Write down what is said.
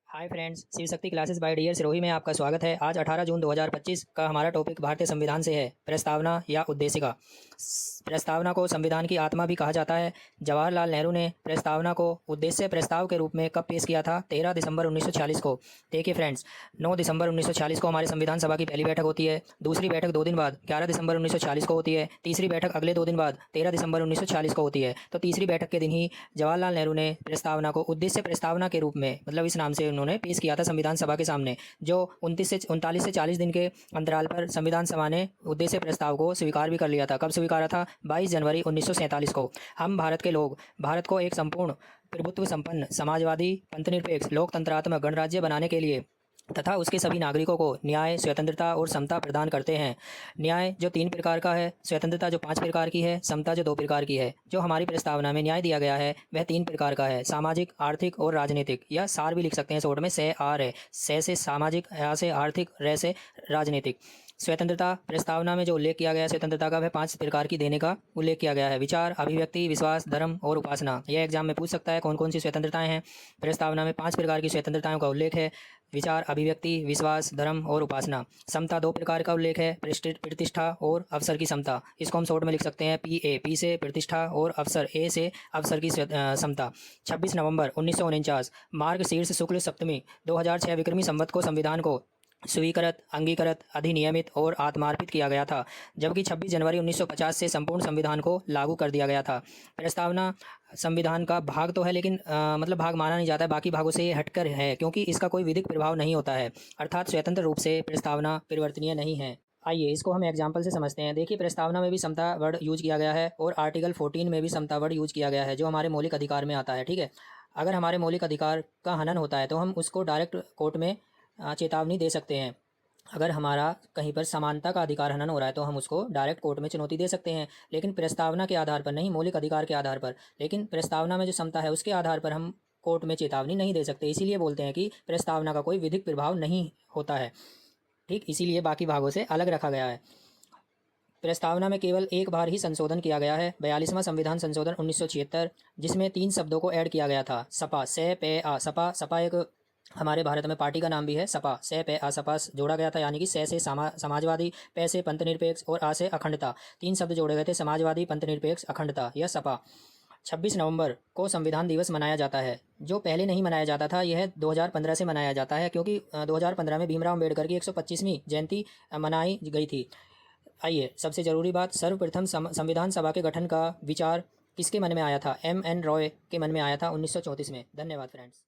Hi friends, Shiv Shakti classes bye dear Sirohi में आपका स्वागत है। आज 18 जून 2025 का हमारा टॉपिक भारतीय संविधान से है, प्रस्तावना या उद्देशिका। प्रस्तावना को संविधान की आत्मा भी कहा जाता है। जवाहरलाल नेहरू ने प्रस्तावना को उद्देश्य प्रस्ताव के रूप में कब पेश किया था? 13 दिसंबर 1946 को। देखिए फ्रेंड्स, 9 दिसंबर 1946 को हमारे संविधान सभा की पहली बैठक होती है। दूसरी बैठक 2 दिन बाद 11 दिसंबर 1946 को होती है। तीसरी बैठक अगले 2 दिन बाद 13 दिसंबर 1946 को होती है। तो तीसरी बैठक के दिन ही जवाहरलाल नेहरू ने प्रस्तावना को उद्देश्य प्रस्तावना के रूप में, मतलब इस नाम से उन्होंने पेश किया था संविधान सभा के सामने, जो 39 से 40 दिन के अंतराल पर संविधान सभा ने उद्देश्य प्रस्ताव को स्वीकार भी कर लिया था। कब स्वीकारा था? 22 जनवरी 1947 को। हम भारत के लोग भारत को एक संपूर्ण प्रभुत्व संपन्न समाजवादी पंथनिरपेक्ष लोकतंत्रात्मक गणराज्य बनाने के लिए तथा उसके सभी नागरिकों को न्याय, स्वतंत्रता और समता प्रदान करते हैं। न्याय जो 3 प्रकार का है, स्वतंत्रता जो 5 प्रकार की है, समता जो 2 प्रकार की है। जो हमारी प्रस्तावना में न्याय दिया गया है वह 3 प्रकार का है, सामाजिक, आर्थिक और राजनीतिक, या सार भी लिख सकते हैं शॉर्ट में, से आर है। से सामाजिक, या से आर्थिक, रे से राजनीतिक। स्वतंत्रता प्रस्तावना में जो उल्लेख किया गया है स्वतंत्रता का, वह 5 प्रकार की देने का उल्लेख किया गया है। विचार, अभिव्यक्ति, विश्वास, धर्म और उपासना। यह एग्जाम में पूछ सकता है कौन कौन सी स्वतंत्रताएं हैं। प्रस्तावना में 5 प्रकार की स्वतंत्रताओं का उल्लेख है, विचार, अभिव्यक्ति, विश्वास, धर्म और उपासना। समता 2 प्रकार का उल्लेख है, प्रतिष्ठा और अवसर की समता। इसको हम शॉर्ट में लिख सकते हैं पी से प्रतिष्ठा और अवसर, ए से अवसर की समता। 26 नवंबर 1949 मार्ग शीर्ष शुक्ल सप्तमी 2006 विक्रमी संवत को संविधान को स्वीकृत, अंगीकृत, अधिनियमित और आत्मार्पित किया गया था, जबकि 26 जनवरी 1950 से संपूर्ण संविधान को लागू कर दिया गया था। प्रस्तावना संविधान का भाग तो है, लेकिन मतलब भाग माना नहीं जाता है, बाकी भागों से ये हटकर है, क्योंकि इसका कोई विधिक प्रभाव नहीं होता है, अर्थात स्वतंत्र रूप से प्रस्तावना परिवर्तनीय नहीं है। आइए इसको हम एग्जाम्पल से समझते हैं। देखिए, प्रस्तावना में भी समता वर्ड यूज किया गया है और आर्टिकल 14 में भी समता वर्ड यूज किया गया है, जो हमारे मौलिक अधिकार में आता है। ठीक है, अगर हमारे मौलिक अधिकार का हनन होता है तो हम उसको डायरेक्ट कोर्ट में चेतावनी दे सकते हैं। अगर हमारा कहीं पर समानता का अधिकार हनन हो रहा है तो हम उसको डायरेक्ट कोर्ट में चुनौती दे सकते हैं, लेकिन प्रस्तावना के आधार पर नहीं, मौलिक अधिकार के आधार पर। लेकिन प्रस्तावना में जो समता है उसके आधार पर हम कोर्ट में चेतावनी नहीं दे सकते। इसीलिए बोलते हैं कि प्रस्तावना का कोई विधिक प्रभाव नहीं होता है। ठीक, इसीलिए बाकी भागों से अलग रखा गया है। प्रस्तावना में केवल एक बार ही संशोधन किया गया है, 42वां संविधान संशोधन 1976, जिसमें 3 शब्दों को ऐड किया गया था, सपा, से पे आ। सपा, सपा एक हमारे भारत में पार्टी का नाम भी है, सपा, से पे आ सपा जोड़ा गया था, यानी कि से समाजवादी, पे से पंथनिरपेक्ष और आ से अखंडता। 3 शब्द जोड़े गए थे, समाजवादी, पंथनिरपेक्ष, अखंडता, यह सपा। 26 नवंबर को संविधान दिवस मनाया जाता है, जो पहले नहीं मनाया जाता था। यह 2015 से मनाया जाता है, क्योंकि 2015 में भीमराव अम्बेडकर की 125वीं जयंती मनाई गई थी। आइए, सबसे ज़रूरी बात, सर्वप्रथम संविधान सभा के गठन का विचार किसके मन में आया था? M.N. रॉय के मन में आया था 1934 में। धन्यवाद फ्रेंड्स।